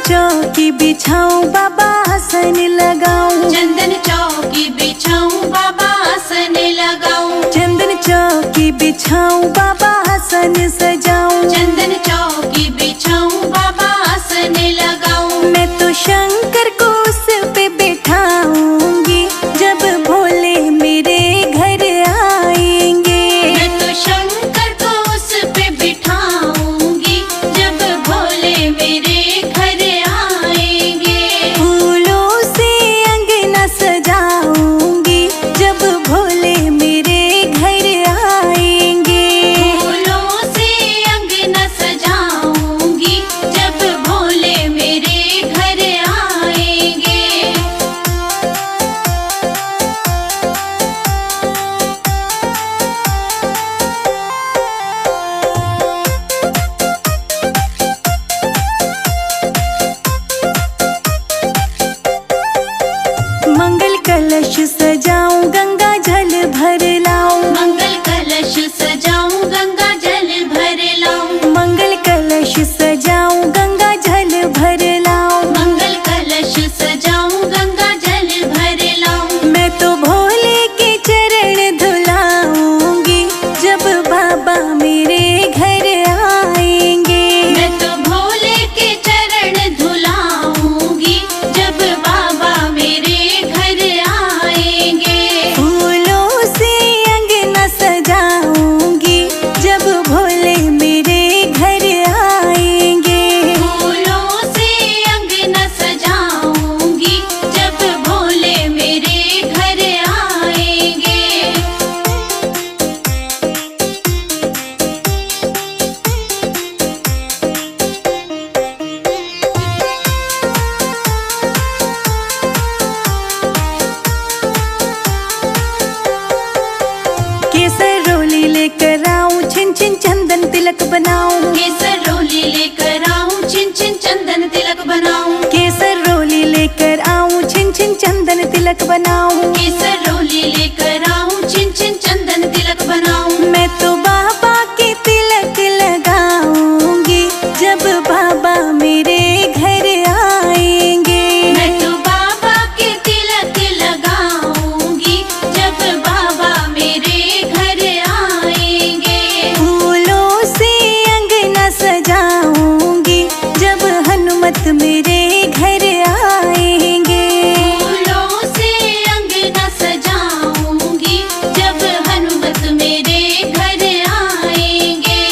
चौकी बिछाऊं बाबा आसन लगाऊं। चंदन चौकी बिछाऊं बाबा आसन लगाऊं। चंदन चौकी बिछाऊं बाबा आसन सजाऊं। चंदन चौकी बिछाऊं बाबा आसन लगाऊं। मैं तो शंकर को उस पे बिठाऊंगी जब भोले मेरे घर आएंगे। मैं तो शंकर को उस पे बिठाऊंगी जब भोले मेरे घर आएंगे। फूलों से अंगना सजाऊंगी जब भोले मेरे घर आएंगे। फूलों से अंगना सजाऊंगी जब भोले मेरे घर आएंगे। मंगल कलश सजाऊं गंगा जल भर लाऊं। मंगल कलश सजाऊं गंगा जल भर लाऊं। मंगल कलश सजाऊं गंगा जल भर लाऊं। मंगल कलश सजाऊं गंगा जल भर लाऊं। मैं तो भोले के चरण धुलाऊंगी जब बाबा मेरे घर आएंगे। मैं तो भोले के चरण धुलाऊंगी जब बाबा मेरे घर आएंगे। फूलों से अंगना सजाऊंगी जब भोले मेरे घर आएंगे। फूलों से अंगना सजाऊंगी जब भोले मेरे घर आएंगे। केसर रोली लेकर आऊं छिन छिन चंदन तिलक बनाऊं। केसर रोली लेकर आऊं छिन छिन चंदन तिलक बनाऊं। केसर रोली लेकर आऊं छिन छिन चंदन तिलक बनाऊं। केसर रोली लेकर आऊं छिन छिन चंदन तिलक बनाऊं। मैं तो बाबा के तिलक लगाऊंगी जब बाबा मेरे घर आएंगे। मैं तो बाबा के तिलक लगाऊंगी जब बाबा मेरे घर आएंगे। फूलों से अंगना सजाऊंगी जब हनुमत मेरे घर आएंगे। फूलों से अंगना सजाऊंगी जब हनुमत मेरे घर आएंगे।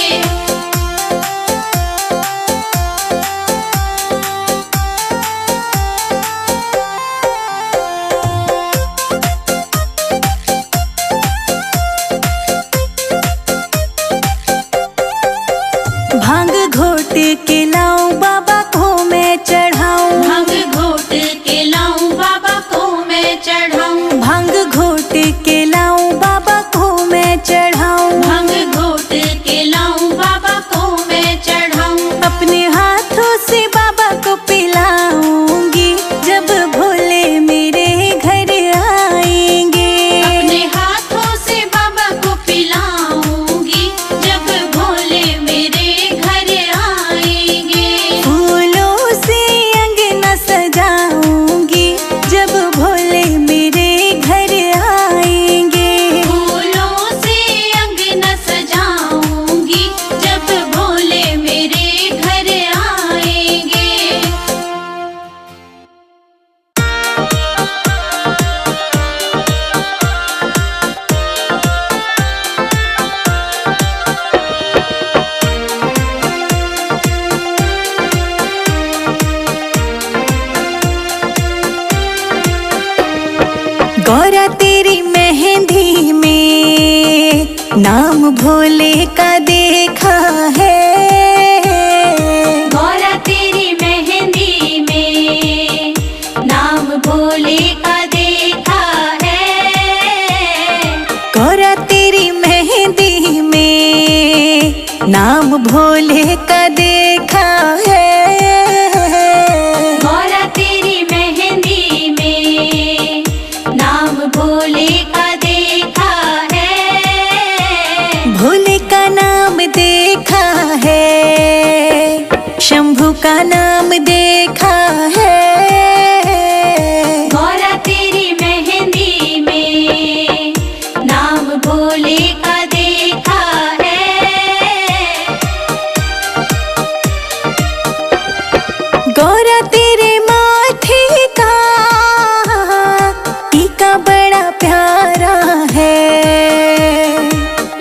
भांग घोट के लाऊं बाबा को मैं चढ़ाऊं। भांग घोट के लाऊं बाबा को मैं चढ़ाऊं। भांग घोट के लाऊं बाबा को मैं चढ़ाऊं। भांग घोट के लाऊं बाबा को मैं चढ़ाऊं। अपने हाथों से बाबा को पिलाऊंगी जब भोले मेरे घर आएंगे। अपने हाथों से बाबा को पिलाऊंगी जब भोले मेरे घर आएंगे। फूलों से अंगना सजाऊंगी जब भोले मेरे घर आएंगे। फूलों से अंगना सजाऊंगी जब भोले मेरे घर आएंगे। गौरा तेरी मेहंदी में नाम भोले का देखा है। गौरा तेरी मेहंदी में नाम भोले का देखा है। गौरा तेरी मेहंदी में नाम भोले का देखा है। गौरा तेरी मेहंदी में नाम भोले का देखा है। भोले का नाम देखा है। शंभू का नाम देखा है। गौरा तेरी मेहंदी में नाम भोले का देखा है। गौरा तेरे माथे का टीका बड़ा प्यारा है।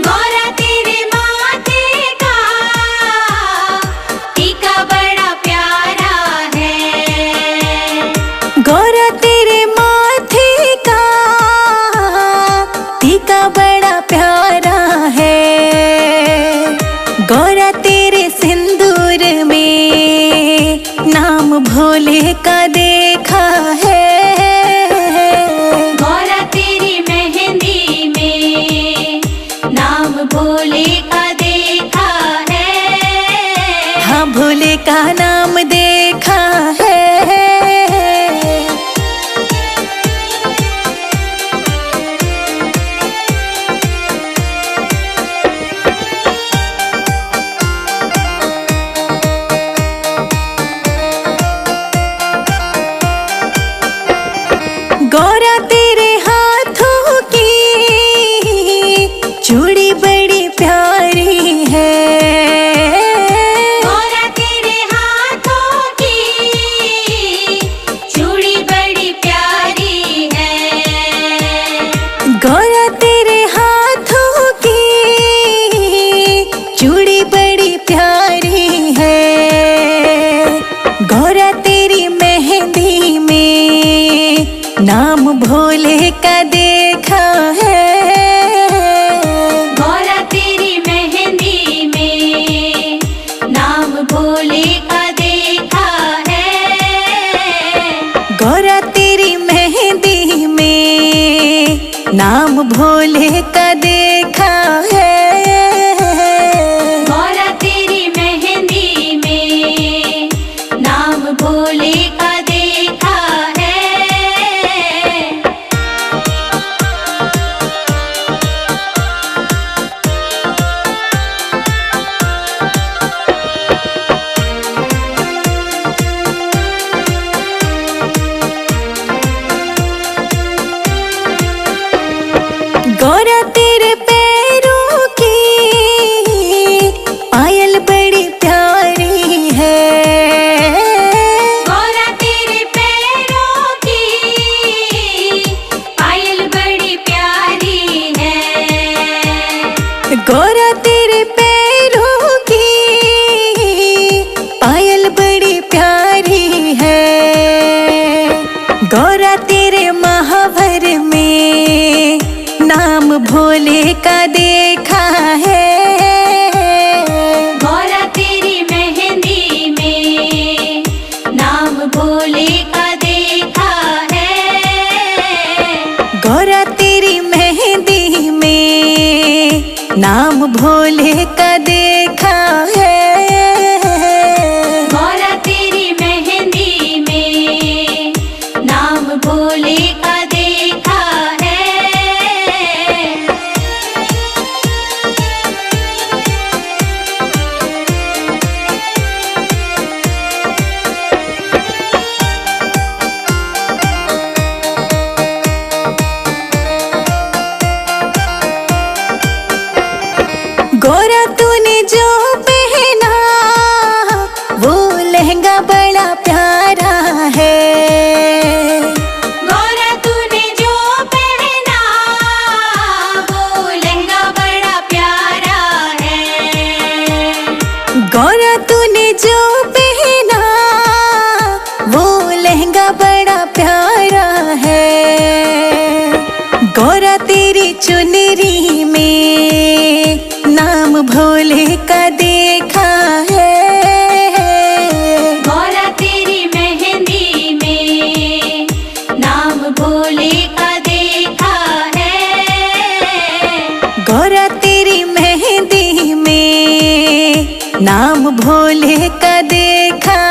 गौरा तेरे माथे का टीका बड़ा प्यारा है। गौरा तेरे माथे का टीका बड़ा प्यारा है। गौरा तेरे सिंदूर में नाम भोले का देखा है। गौरा तेरी मेहंदी में नाम भोले का देखा है। हाँ भोले का नाम देखा है। गौरा तेरे हाथों की चूड़ी बड़ी प्यारी है। गौरा तेरे हाथों की चूड़ी बड़ी प्यारी है। गौरा तेरे हाथों की चूड़ी बड़ी प्यारी है। गौरा तेरी मेहंदी में नाम भोले का देखा है। गौरा तेरी मेहंदी में नाम भोले का देखा है। गौरा तेरी मेहंदी में नाम भोले का देखा है। गौरा तेरी मेहंदी में नाम भोले का देखा है। गौरा तेरे पैरों की पायल बड़ी प्यारी है। गौरा तेरे पैरों की पायल बड़ी प्यारी है। गौरा तेरे पैरों की पायल बड़ी प्यारी है। गौरा तेरे महावर में नाम भोले का देखा है। गौरा तेरी मेहंदी में नाम भोले का देखा है। गौरा तेरी मेहंदी में नाम भोले का देखा है। गौरा तेरी मेहंदी में नाम भोले का देखा है। गौरा तूने जो पहना वो लहंगा बड़ा प्यारा है। गौरा तूने जो पहना वो लहंगा बड़ा प्यारा है। गौरा तूने जो पहना वो लहंगा बड़ा प्यारा है। गौरा तेरी चुनरी में नाम भोले का देखा है। गौरा तेरी मेहंदी में नाम भोले का देखा है। गौरा तेरी मेहंदी में नाम भोले का देखा